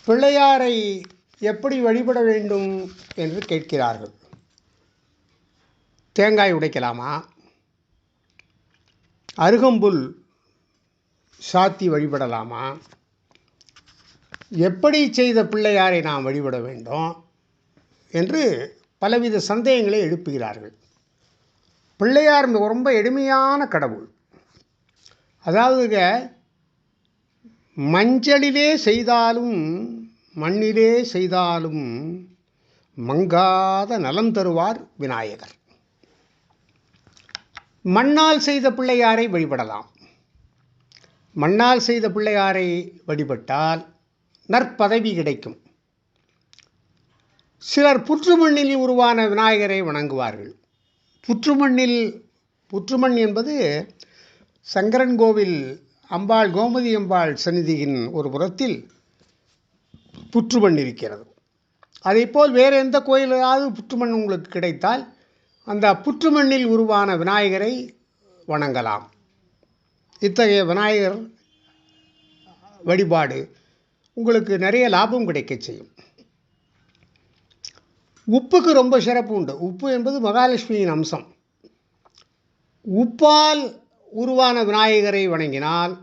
பிள்ளையாரை எப்படி வழிபட வேண்டும் என்று கேட்கிறார்கள். தேங்காய் உடைக்கலாமா? அருகம்புல் சாத்தி வழிபடலாமா? எப்படி செய்த பிள்ளையாரை நாம் வழிபட வேண்டும் என்று பலவித சந்தேகங்களை எழுப்புகிறார்கள். பிள்ளையார் ரொம்ப எளிமையான கடவுள். அதாவதுங்க, மஞ்சளிலே செய்தாலும் மண்ணிலே செய்தாலும் மங்காத நலம் தருவார் விநாயகர். மண்ணால் செய்த பிள்ளையாரை வழிபடலாம். மண்ணால் செய்த பிள்ளையாரை வழிபட்டால் நற்பதவி கிடைக்கும். சிலர் புற்றுமண்ணில் உருவான விநாயகரை வணங்குவார்கள். புற்றுமண் என்பது சங்கரன் கோவில் அம்பாள், கோமதி அம்பாள் சந்நிதியின் ஒரு புறத்தில் புற்றுமண் இருக்கிறது. அதேபோல் வேறு எந்த கோயிலாவது புற்றுமண் உங்களுக்கு கிடைத்தால் அந்த புற்றுமண்ணில் உருவான விநாயகரை வணங்கலாம். இத்தகைய விநாயகர் வழிபாடு உங்களுக்கு நிறைய லாபம் கிடைக்க செய்யும். உப்புக்கு ரொம்ப சிறப்பு உண்டு. உப்பு என்பது மகாலட்சுமியின் அம்சம். உப்பால் உருவான விநாயகரை வணங்கினால்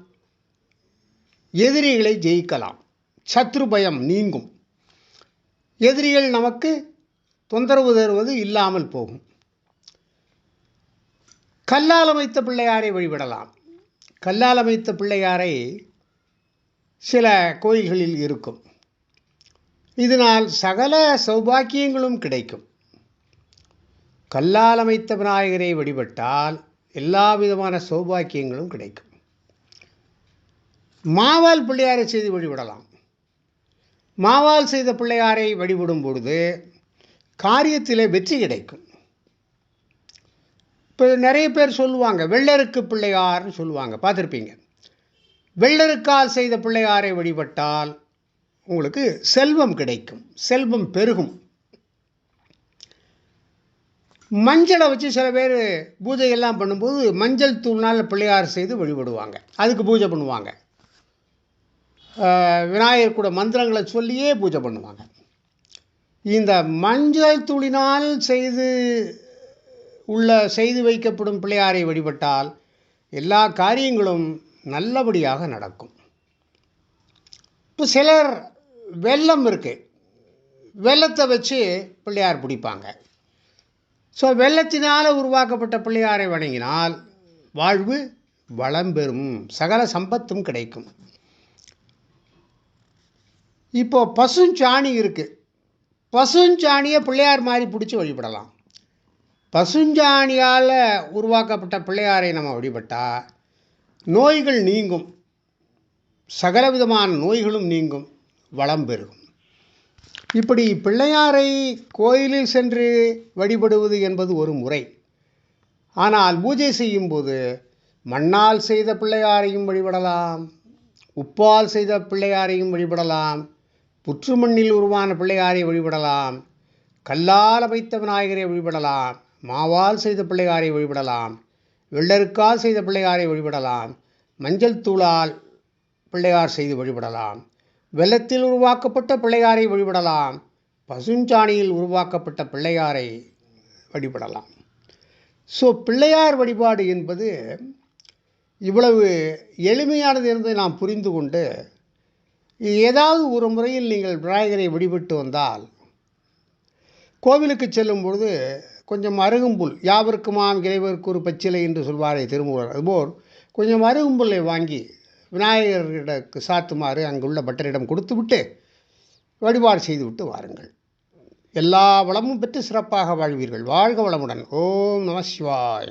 எதிரிகளை ஜெயிக்கலாம். சத்ரு பயம் நீங்கும். எதிரிகள் நமக்கு தொந்தரவு தருவது இல்லாமல் போகும். கல்லால் அமைத்த பிள்ளையாரை வழிபடலாம். கல்லால் அமைத்த பிள்ளையாரை சில கோயில்களில் இருக்கும். இதனால் சகல சௌபாக்கியங்களும் கிடைக்கும். கல்லால் அமைத்த விநாயகரை வழிபட்டால் எல்லா விதமான சௌபாக்கியங்களும் கிடைக்கும். மாவால் பிள்ளையாரை செய்து வழிபடலாம். மாவால் செய்த பிள்ளையாரை வழிபடும் பொழுது காரியத்திலே வெற்றி கிடைக்கும். இப்போ நிறைய பேர் சொல்லுவாங்க, வெள்ளருக்கு பிள்ளையார்னு சொல்லுவாங்க, பார்த்துருப்பீங்க. வெள்ளருக்கால் செய்த பிள்ளையாரை வழிபட்டால் உங்களுக்கு செல்வம் கிடைக்கும், செல்வம் பெருகும். மஞ்சளை வச்சு சில பேர் பூஜையெல்லாம் பண்ணும்போது மஞ்சள் தூள்னால் பிள்ளையார் செய்து வழிபடுவாங்க. அதுக்கு பூஜை பண்ணுவாங்க. விநாயகர் கூட மந்திரங்களை சொல்லியே பூஜை பண்ணுவாங்க. இந்த மஞ்சள் தூளினால் செய்து வைக்கப்படும் பிள்ளையாரை வழிபட்டால் எல்லா காரியங்களும் நல்லபடியாக நடக்கும். இப்போ சிலர் வெல்லம் இருக்குது, வெல்லத்தை வச்சு பிள்ளையார் பிடிப்பாங்க. ஸோ வெல்லத்தினால் உருவாக்கப்பட்ட பிள்ளையாரை வணங்கினால் வாழ்வு வளம் பெறும், சகல சம்பத்தும் கிடைக்கும். இப்போ பசுஞ்சாணி இருக்குது. பசுஞ்சாணியை பிள்ளையார் மாதிரி பிடிச்சி வழிபடலாம். பசுஞ்சாணியால் உருவாக்கப்பட்ட பிள்ளையாரை நம்ம வழிபட்டால் நோய்கள் நீங்கும், சகல விதமான நோய்களும் நீங்கும், வளம் பெருகும். இப்படி பிள்ளையாரை கோயிலில் சென்று வழிபடுவது என்பது ஒரு முறை. ஆனால் பூஜை செய்யும்போது மண்ணால் செய்த பிள்ளையாரையும் வழிபடலாம், உப்பால் செய்த பிள்ளையாரையும் வழிபடலாம், புற்றுமண்ணில் உருவான பிள்ளையாரை வழிபடலாம், கல்லால் அமைத்த விநாயகரை வழிபடலாம், மாவால் செய்த பிள்ளையாரை வழிபடலாம், வெள்ளருக்கால் செய்த பிள்ளையாரை வழிபடலாம், மஞ்சள் தூளால் பிள்ளையார் செய்து வழிபடலாம், வெள்ளத்தில் உருவாக்கப்பட்ட பிள்ளையாரை வழிபடலாம், பசுஞ்சாணியில் உருவாக்கப்பட்ட பிள்ளையாரை வழிபடலாம். ஸோ பிள்ளையார் வழிபாடு என்பது இவ்வளவு எளிமையானது என்பதை நாம் புரிந்து கொண்டு ஏதாவது ஒரு முறையில் நீங்கள் விநாயகரை வழிபட்டு வந்தால், கோவிலுக்கு செல்லும் பொழுது கொஞ்சம் அருகம்புல், யாவருக்குமாம் இறைவருக்கு ஒரு பச்சிலை என்று சொல்வாரே திருமூலர், அதுபோல் கொஞ்சம் அருகம்புல்லை வாங்கி விநாயகரிடக்கு சாத்துமாறு அங்குள்ள பட்டரிடம் கொடுத்துவிட்டு வழிபாடு செய்துவிட்டு வாருங்கள். எல்லா வளமும் பெற்று சிறப்பாக வாழ்வீர்கள். வாழ்க வளமுடன். ஓம் நம சிவாய.